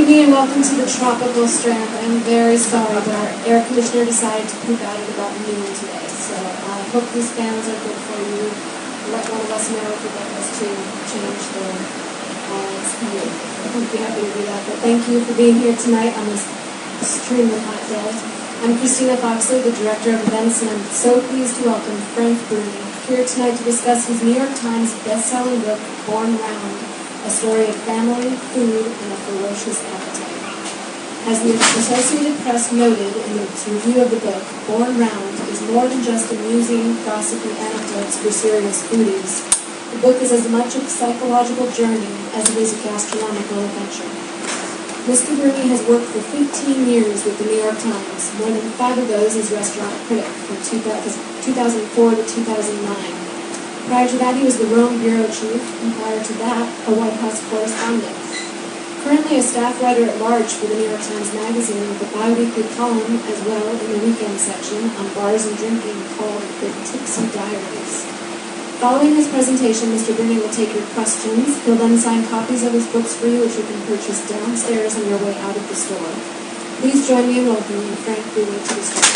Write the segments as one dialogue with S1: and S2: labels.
S1: evening and welcome to the tropical Strand. I'm very sorry, but our air conditioner decided to poop out at about noon today. So I hope these fans are good for you. Let one of us know if you'd like us to change the speed. We'd be happy to do that. But thank you for being here tonight on this extremely hot day. I'm Christina Foxley, the Director of Events, and I'm so pleased to welcome Frank Bruni here tonight to discuss his New York Times best-selling book, Born Round, a story of family, food, and a ferocious appetite. As the Associated Press noted in its review of the book, Born Round is more than just amusing, gossipy anecdotes for serious foodies. The book is as much a psychological journey as it is a gastronomical adventure. Mr. Bruni has worked for 15 years with the New York Times, more than 5 of those as restaurant critic from 2004 to 2009. Prior to that, he was the Rome bureau chief, and prior to that, a White House correspondent. Currently a staff writer at large for the New York Times Magazine with a bi-weekly column as well in the weekend section on bars and drinking called The Tipsy Diaries. Following his presentation, Mr. Bruni will take your questions. He'll then sign copies of his books for you, which you can purchase downstairs on your way out of the store. Please join me in welcoming Frank Bruni to the stage.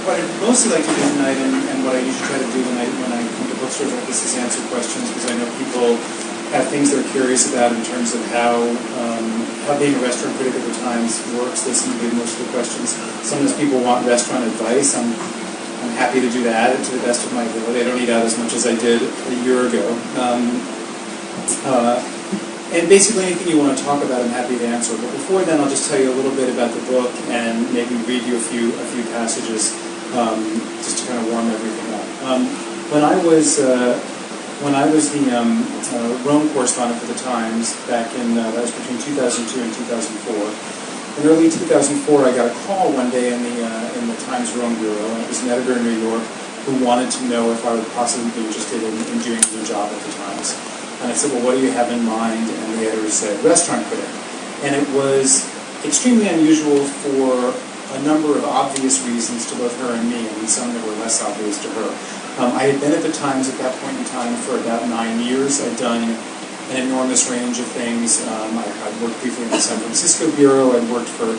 S2: What I'd mostly like to do tonight, and what I usually try to do when I come to bookstores like this, is answer questions, because I know people have things they're curious about in terms of how being a restaurant critic at the Times works. They seem to be most of the questions. Sometimes people want restaurant advice. I'm happy to do that to the best of my ability. I don't eat out as much as I did a year ago. And basically anything you want to talk about, I'm happy to answer. But before then, I'll just tell you a little bit about the book and maybe read you a few passages just to kind of warm everything up. When I was the Rome correspondent for the Times back in that was between 2002 and 2004. In early 2004, I got a call one day in the Times Rome bureau, and it was an editor in New York who wanted to know if I would possibly be interested in doing a new job at the Times. And I said, well, what do you have in mind? And the editor said, restaurant critic. And it was extremely unusual for a number of obvious reasons to both her and me, and some that were less obvious to her. I had been at the Times at that point in time for about 9 years. I'd done an enormous range of things. I'd worked briefly in the San Francisco Bureau. I'd worked for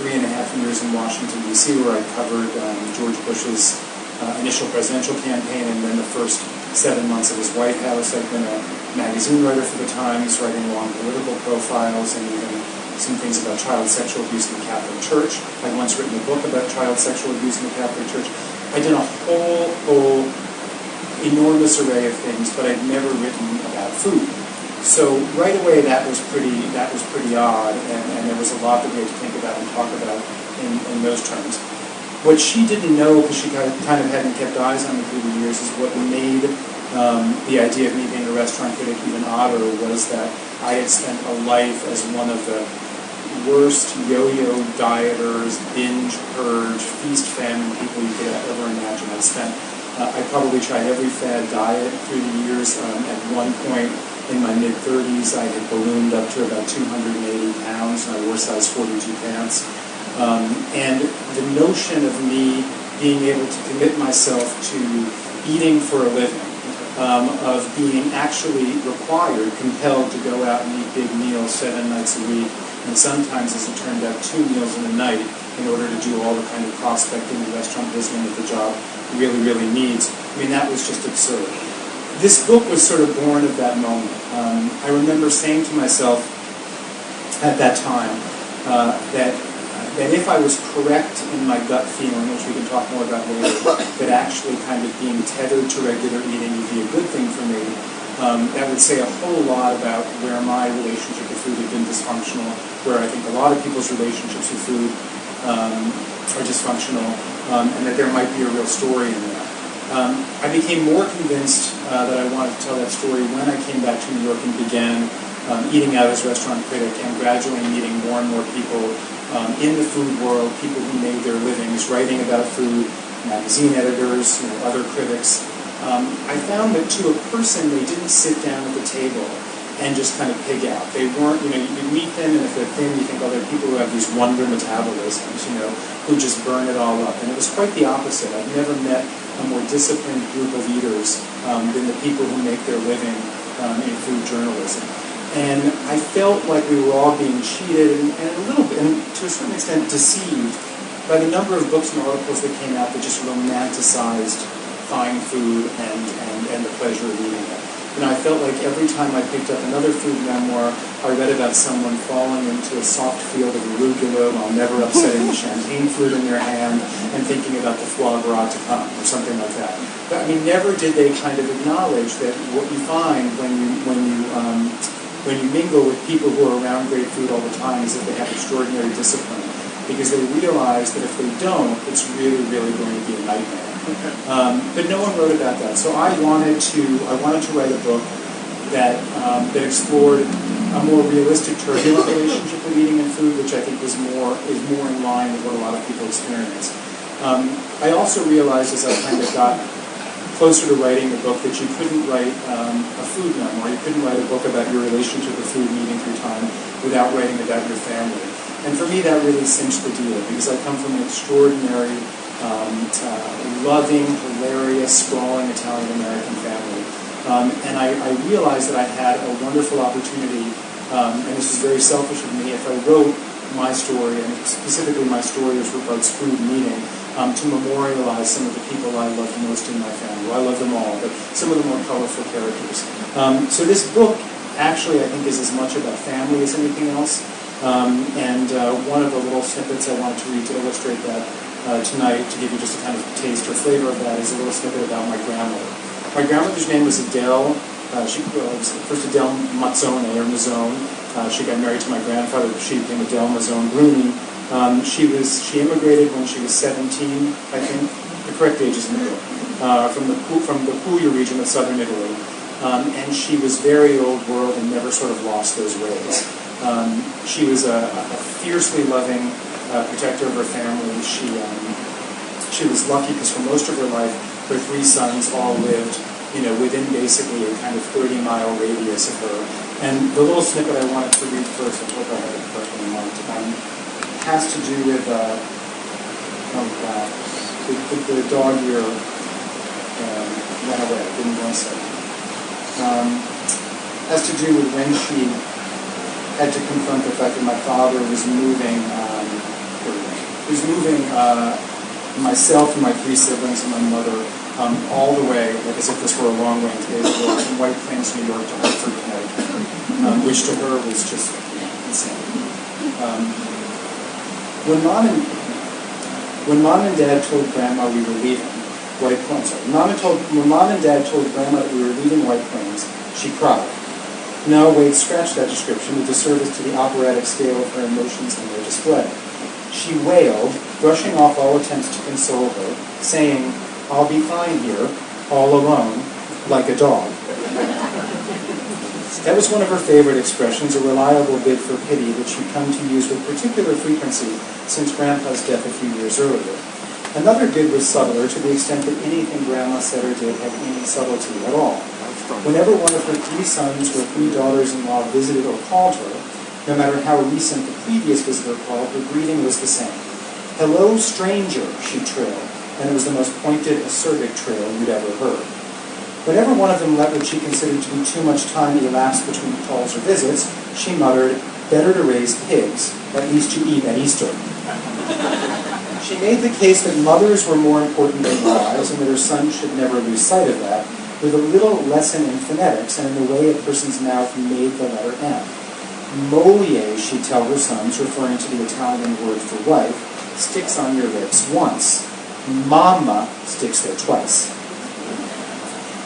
S2: 3.5 years in Washington, D.C., where I covered George Bush's initial presidential campaign, and then the first 7 months of his White House. I've been a magazine writer for the Times, writing long political profiles and even some things about child sexual abuse in the Catholic Church. I'd once written a book about child sexual abuse in the Catholic Church. I'd done a whole enormous array of things, but I'd never written about food. So right away that was pretty odd, and there was a lot that we had to think about and talk about in those terms. What she didn't know, because she kind of hadn't kept eyes on me through the years, is what made the idea of me being a restaurant critic even odder was that I had spent a life as one of the worst yo-yo dieters, binge, purge, feast famine people you could ever imagine. I probably tried every fad diet through the years. At one point in my mid-30s, I had ballooned up to about 280 pounds, and I wore size 42 pants. And the notion of me being able to commit myself to eating for a living, of being actually required, compelled to go out and eat big meals 7 nights a week, and sometimes, as it turned out, 2 meals in a night in order to do all the kind of prospecting and restaurant visiting that the job really, really needs. I mean, that was just absurd. This book was sort of born of that moment. I remember saying to myself at that time that if I was correct in my gut feeling, which we can talk more about later, that actually kind of being tethered to regular eating would be a good thing for me, that would say a whole lot about where my relationship with food had been dysfunctional, where I think a lot of people's relationships with food are dysfunctional, and that there might be a real story in that. I became more convinced that I wanted to tell that story when I came back to New York and began eating out as restaurant critic and gradually meeting more and more people in the food world, people who made their livings writing about food, magazine editors, other critics. I found that to a person, they didn't sit down at the table and just kind of pig out. They weren't, you meet them, and if they're thin, you think, oh, they're people who have these wonder metabolisms, who just burn it all up. And it was quite the opposite. I've never met a more disciplined group of eaters than the people who make their living in food journalism. And I felt like we were all being cheated and a little bit, and to a certain extent, deceived by the number of books and articles that came out that just romanticized fine food and the pleasure of eating it. I felt like every time I picked up another food memoir, I read about someone falling into a soft field of arugula while never upsetting the champagne flute in their hand and thinking about the foie gras to come, or something like that. But never did they kind of acknowledge that what you find when you mingle with people who are around great food all the time is that they have extraordinary discipline, because they realize that if they don't, it's really, really going to be a nightmare. But no one wrote about that. So I wanted to write a book that explored a more realistic, turbulent relationship with eating and food, which I think is more in line with what a lot of people experience. I also realized as I kind of got closer to writing the book that you couldn't write a food memoir. You couldn't write a book about your relationship with food and eating through time without writing about your family. And for me, that really cinched the deal, because I come from an extraordinary, loving, hilarious, sprawling Italian-American family. And I realized that I had a wonderful opportunity, and this is very selfish of me, if I wrote my story, and specifically my story as regards food and eating, to memorialize some of the people I love most in my family. Well, I love them all, but some of the more colorful characters. So this book actually, I think, is as much about family as anything else. And one of the little snippets I wanted to read to illustrate that tonight, to give you just a kind of taste or flavor of that, is a little snippet about my grandmother. My grandmother's name was Adele. She was first Adele Mazzone, or Mazzone. She got married to my grandfather. She became Adele Mazzone Bruni. She immigrated when she was 17, I think. The correct age is in the book. From the Puglia region of southern Italy. And she was very old world and never sort of lost those ways. She was a fiercely loving protector of her family. She was lucky because for most of her life, her three sons all lived, within basically a kind of 30-mile radius of her. And the little snippet I wanted to read first, I hope I have it correctly marked, has to do with, the dog here ran away, didn't want to say. Has to do with when she had to confront the fact that my father was moving myself and my three siblings and my mother all the way, like as if this were a long way in today's world, from White Plains, New York to Hartford, Connecticut, which to her was just insane. When mom and dad told Grandma we were leaving White Plains, when mom and dad told Grandma that we were leaving White Plains, she cried. No, wait, scratch that description, a disservice to the operatic scale of her emotions and their display. She wailed, brushing off all attempts to console her, saying, "I'll be fine here, all alone, like a dog." That was one of her favorite expressions, a reliable bid for pity that she'd come to use with particular frequency since Grandpa's death a few years earlier. Another bid was subtler to the extent that anything Grandma said or did had any subtlety at all. Whenever one of her three sons or three daughters-in-law visited or called her, no matter how recent the previous visitor called, her greeting was the same. "Hello, stranger," she trilled, and it was the most pointed, acerbic trill you'd ever heard. Whenever one of them let what she considered to be too much time elapse between calls or visits, she muttered, "Better to raise pigs, at least you eat at Easter." She made the case that mothers were more important than wives, and that her sons should never lose sight of that, with a little lesson in phonetics and in the way a person's mouth made the letter M. Moglie, she'd tell her sons, referring to the Italian word for wife, sticks on your lips once. Mamma sticks there twice.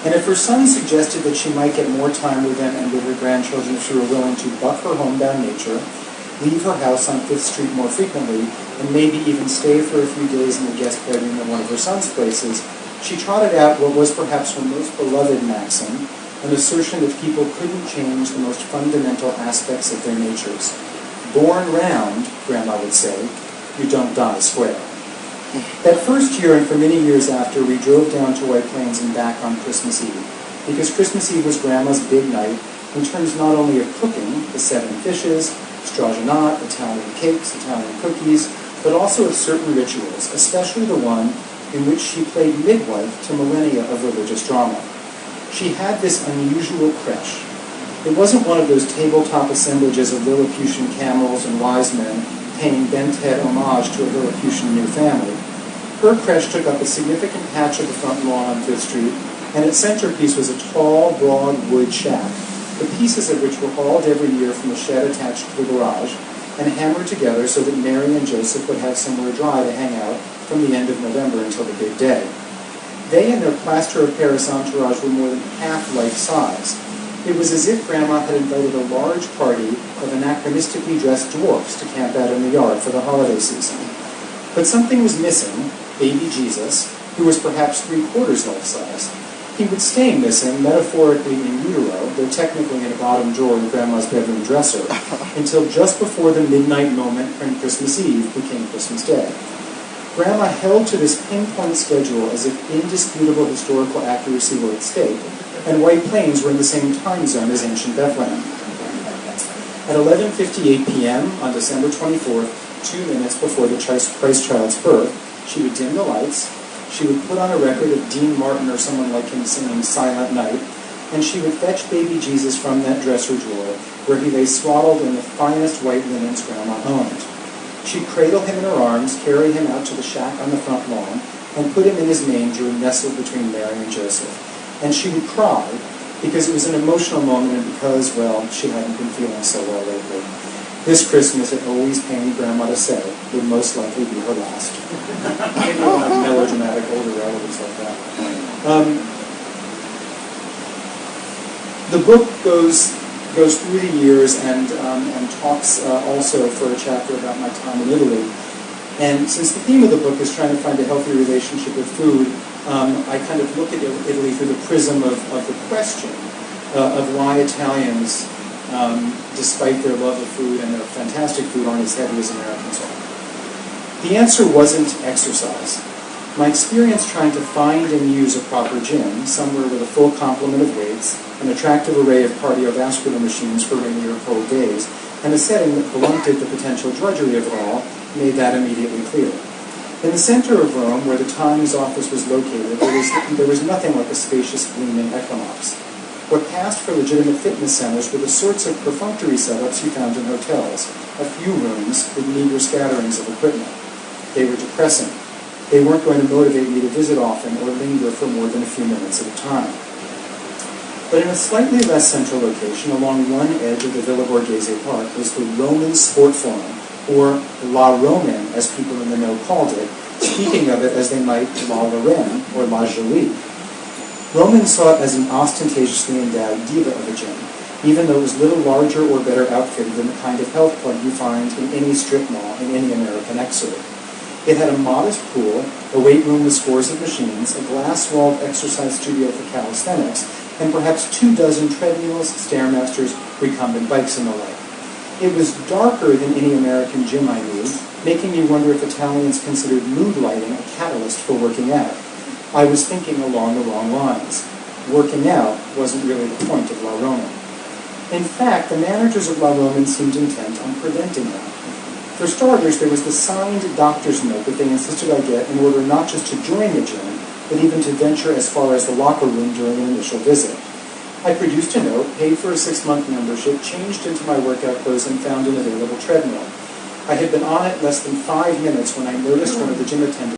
S2: And if her son suggested that she might get more time with them and with her grandchildren if she were willing to buck her homebound nature, leave her house on 5th Street more frequently, and maybe even stay for a few days in the guest bedroom at one of her son's places, she trotted out what was perhaps her most beloved maxim, an assertion that people couldn't change the most fundamental aspects of their natures. Born round, Grandma would say, you don't die square. That first year and for many years after, we drove down to White Plains and back on Christmas Eve, because Christmas Eve was Grandma's big night in terms not only of cooking, the 7 fishes, stragenat, Italian cakes, Italian cookies, but also of certain rituals, especially the one in which she played midwife to millennia of religious drama. She had this unusual creche. It wasn't one of those tabletop assemblages of Lilliputian camels and wise men paying bent-head homage to a Lilliputian new family. Her creche took up a significant patch of the front lawn on 5th Street, and its centerpiece was a tall, broad wood shack, the pieces of which were hauled every year from the shed attached to the garage and hammered together so that Mary and Joseph would have somewhere dry to hang out from the end of November until the big day. They and their plaster of Paris entourage were more than half life-size. It was as if Grandma had invited a large party of anachronistically dressed dwarfs to camp out in the yard for the holiday season. But something was missing, baby Jesus, who was perhaps 3/4 life-size. He would stay missing, metaphorically in utero, though technically in a bottom drawer of Grandma's bedroom dresser, until just before the midnight moment when Christmas Eve became Christmas Day. Grandma held to this pinpoint schedule as if indisputable historical accuracy were at stake, and White Plains were in the same time zone as ancient Bethlehem. At 11:58 p.m. on December 24th, 2 minutes before the Christ child's birth, she would dim the lights, she would put on a record of Dean Martin or someone like him singing Silent Night, and she would fetch baby Jesus from that dresser drawer where he lay swaddled in the finest white linens Grandma owned. She'd cradle him in her arms, carry him out to the shack on the front lawn, and put him in his manger nestled between Mary and Joseph. And she would cry because it was an emotional moment and because, well, she hadn't been feeling so well lately. This Christmas, it always pained Grandma to say, would most likely be her last. Maybe we'll have melodramatic older relatives like that. The book goes through the years and talks also for a chapter about my time in Italy. And since the theme of the book is trying to find a healthy relationship with food, I kind of look at Italy through the prism of the question of why Italians, despite their love of food and their fantastic food, aren't as heavy as Americans are. The answer wasn't exercise. My experience trying to find and use a proper gym, somewhere with a full complement of weights, an attractive array of cardiovascular machines for rainy or cold days, and a setting that blunted the potential drudgery of it all, made that immediately clear. In the center of Rome, where the Times office was located, there was nothing like a spacious, gleaming equinox. What passed for legitimate fitness centers were the sorts of perfunctory setups you found in hotels, a few rooms with meager scatterings of equipment. They were depressing. They weren't going to motivate me to visit often or linger for more than a few minutes at a time. But in a slightly less central location, along one edge of the Villa Borghese Park, was the Roman Sport Forum, or La Roman, as people in the know called it, speaking of it as they might La Lorraine or La Jolie. Romans saw it as an ostentatiously endowed diva of a gym, even though it was little larger or better outfitted than the kind of health club you find in any strip mall in any American exurb. It had a modest pool, a weight room with scores of machines, a glass-walled exercise studio for calisthenics, and perhaps 24 treadmills, stairmasters, recumbent bikes, and the like. It was darker than any American gym I knew, making me wonder if Italians considered mood lighting a catalyst for working out. I was thinking along the wrong lines. Working out wasn't really the point of La Roman. In fact, the managers of La Roman seemed intent on preventing that. For starters, there was the signed doctor's note that they insisted I get in order not just to join the gym, but even to venture as far as the locker room during an initial visit. I produced a note, paid for a 6-month membership, changed into my workout clothes, and found an available treadmill. I had been on it less than 5 minutes when I noticed one of the gym attendants